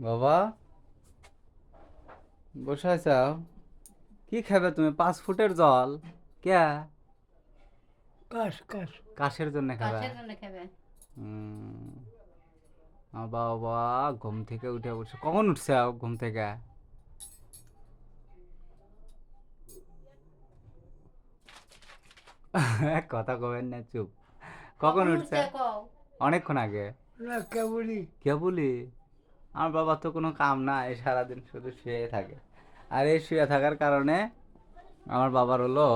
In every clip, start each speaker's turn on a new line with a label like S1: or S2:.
S1: বাবা, বসে আছো? কি খাবে তুমি? 5 ফুটের জল? কে?
S2: কাশ কাশ
S1: কাশের জন্য খাবে?
S3: কাশের জন্য খাবে।
S1: হুম। বাবা, ঘুম থেকে উঠে বসে কখন উঠছে ঘুম থেকে? কথা কবেন না, চুপ। কখন উঠছে?
S3: কও?
S1: অনেকক্ষণ আগে।
S2: না কেবলই
S1: কে বলি? আমার বাবা তো কোনো কাম নাই, সারাদিন শুধু শুয়ে থাকে। আর এই শুয়ে থাকার কারণে আমার বাবার হলো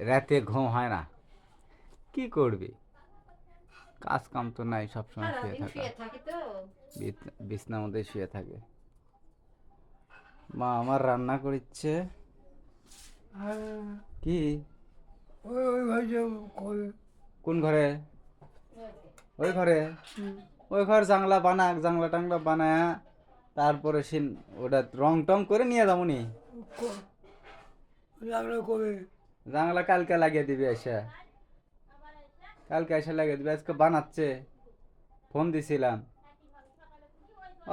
S1: রাতে ঘুম হয় না। কি করবি? কাজ কাম তো নাই, সবসময় শুয়ে
S3: সারাদিন
S1: থাকা।
S3: শুয়ে থাকি তো।
S1: বিছনার মধ্যে শুয়ে থাকে। মা আমার রান্না করিচ্ছে।
S2: আর
S1: কি?
S2: ওই ভাইটা করে
S1: কোন ঘরে? ওই ঘরে? ওই ঘর জাংলা বানাক, জাংলা টাংলা বানায় তারপরে ওটা রং টং করে নিয়ে যাবনি।
S2: রান্না করে
S1: জাংলা কালকে লাগিয়ে দিবি এসে। কালকে এসে লাগিয়ে দিবি, আজকে বানাচ্ছে। ফোন দিছিলাম।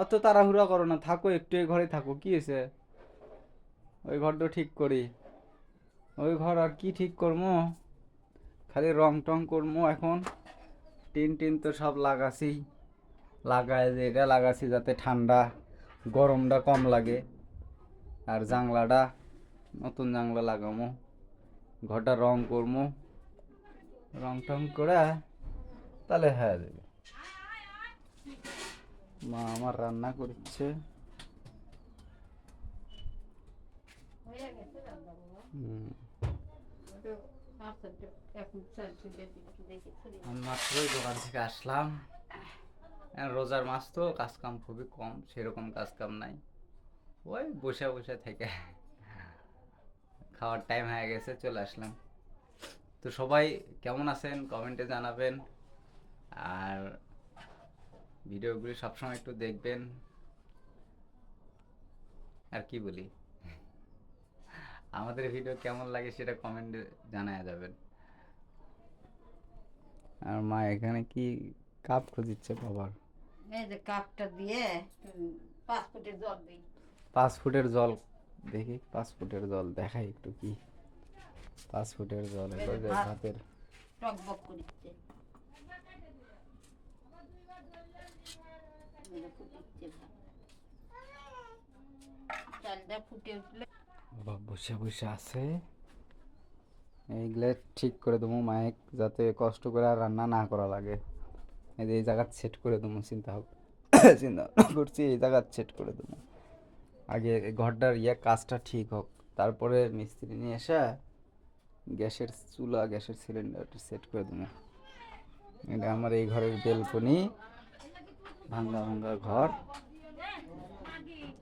S1: অত তাড়াহুড়া করো না, থাকো একটু, এই ঘরে থাকো, কি হয়েছে? ওই ঘরটা ঠিক করি। ওই ঘর আর কি ঠিক করবো? খালি রং টং করবো এখন। টিন টিন তো সব লাগাছি। লাগায় যে এটা লাগাছি যাতে ঠান্ডা গরমটা কম লাগে। আর জাংলাটা নতুন জাংলা লাগামো। ঘরটা রং করবো। রং টং করে তাহলে হয়ে যাবে। মা আমার রান্না করছে।
S3: হয়ে গেছে রান্না বাবা।
S1: হুম।
S3: তো আচ্ছা, এখন চলছে দেখি ছবি।
S1: আমি মাত্রই দোকান থেকে আসলাম। রোজার মাস তো কাজ কাম খুবই কম, সেরকম কাজ কাম নাই। ওই বসে বসে থেকে খাওয়ার টাইম হয়ে গেছে, চলে আসলাম। তো সবাই কেমন আছেন কমেন্টে জানাবেন। আর ভিডিওগুলি সবসময় একটু দেখবেন। আর কি বলি, আমাদের ভিডিও কেমন লাগে সেটা কমেন্টে জানায় যাবেন। আর মা এখানে কি কাপ খুঁজিচ্ছে বাবার?
S3: এই যে কাপটা দিয়ে 5 ফুটের জল দিই।
S1: 5 ফুটের জল? দেখি 5 ফুটের জল দেখাই একটু কি। 5 ফুটের জল
S3: এই
S1: এবার
S3: যে
S1: যে
S3: ভাত
S1: ভাতের।
S3: টকবক করিচ্ছে। এই যে ফুটিচ্ছে ভাত। চালটা ফুটে উঠলে
S1: বাবা বসে বসে আছে। এইগুলো ঠিক করে দেবো মাইক, যাতে কষ্ট করে আর রান্না না করা লাগে। এই যে এই জায়গা সেট করে দেবো, চিন্তা হবে। চিন্তা ভাবনা করছি এই জায়গা সেট করে দেবো। আগে এই ঘরটার কাজটা ঠিক হোক, তারপরে মিস্ত্রি নিয়ে এসে গ্যাসের চুলা, গ্যাসের সিলিন্ডারটা সেট করে দেবো। এটা আমার এই ঘরের বেলকনি, ভাঙ্গা ভাঙ্গা ঘর।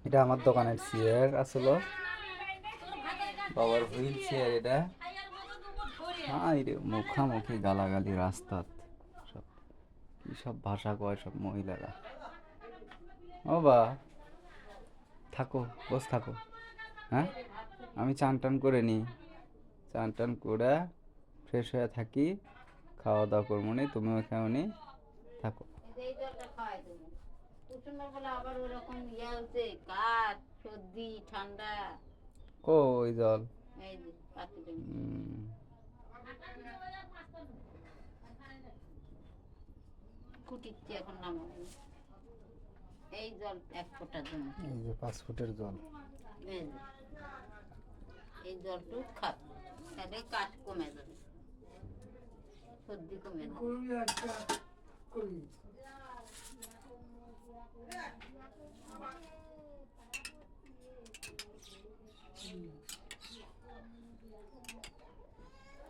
S1: এটা আমার দোকানের চেয়ার আসলো, বাবার হুইল চেয়ার এটা। হ্যাঁ রে, মুখামুখি গালাগালি রাস্তাত। সব কি সব ভাষা কয় সব মহিলারা। ও বা, থাকো, বস থাকো। হ্যাঁ, আমি চান টান করে নিই। চান টান করে ফ্রেশ হয়ে থাকি, খাওয়া দাওয়া করবো নি, তুমিও খাও নি, থাকো।
S3: এই জলটা খাওয়াই দেবো। কুসুমের বলে আবার ওরকম হচ্ছে কাঠ, সর্দি, ঠান্ডা।
S1: কই জল?
S3: এই যে পাতিলে
S1: উম,
S3: ফুটিচ্ছে, এখন নামাবো। এই জল 1 ফোঁটা জন্য।
S1: এই যে 5 ফুটের জল।
S3: এই যে এই জলটুকু খাবে, তাহলে কাঠ কমে যাবে, সর্দি কমে যাবে।
S2: করবি একটা করবি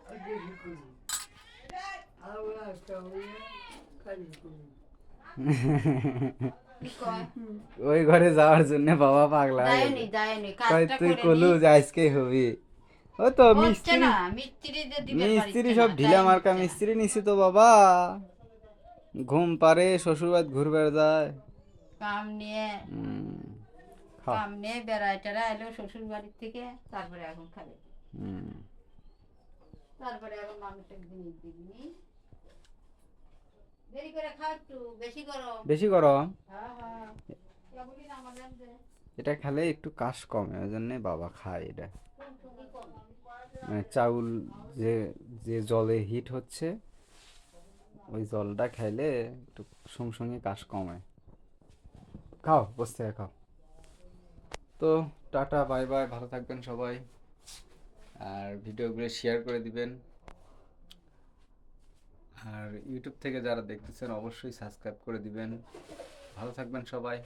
S2: আর বেশি করবি আর ওরা একটা হয়ে কালি করবি
S3: কি কয়?
S1: ওই ঘরে যাওয়ার জন্য বাবা পাগলা হয়ে
S3: যায়নি
S1: গেছে।
S3: যায়নি,
S1: কই
S3: কাজটা
S1: তুই
S3: করে
S1: কলু
S3: নি।
S1: যে আজকে হবি? ও তো
S3: হচ্ছে
S1: মিস্ত্রি,
S3: না, মিস্ত্রি যে দিবে
S1: মিস্ত্রি সব ঢিলা মার্কা মিস্ত্রি নিছি তো বাবা। ঘুম পারে, শ্বশুরবাড়ি ঘুরবে যায়।
S3: কাম নিয়ে
S1: হুম, খাও।
S3: কাম নিয়ে বেড়ায় টেড়ায় এলো শ্বশুর বাড়ির থেকে, তারপরে এখন খাবে।
S1: হুম,
S3: তারপরে এখন মানুষের জিনিস দিবি। দেরি করে খাও, একটু বেশি গরম।
S1: বেশি গরম?
S3: হ্যাঁ হ্যাঁ,
S1: এটা খেলে একটু কাশ কমে, ওই জন্যে বাবা খায় এটা।
S3: টুকটুকি কমে।
S1: মানে চাউল যে যে জলে হিট হচ্ছে, ওই জলটা খাইলে একটু সঙ্গে কাশ কমে। খাও, বসতে খাও। তো টাটা, বাই বাই, ভালো থাকবেন সবাই। আর ভিডিওগুলো শেয়ার করে দিবেন। আর ইউটিউব থেকে যারা দেখতেছেন অবশ্যই সাবস্ক্রাইব করে দিবেন। ভালো থাকবেন সবাই।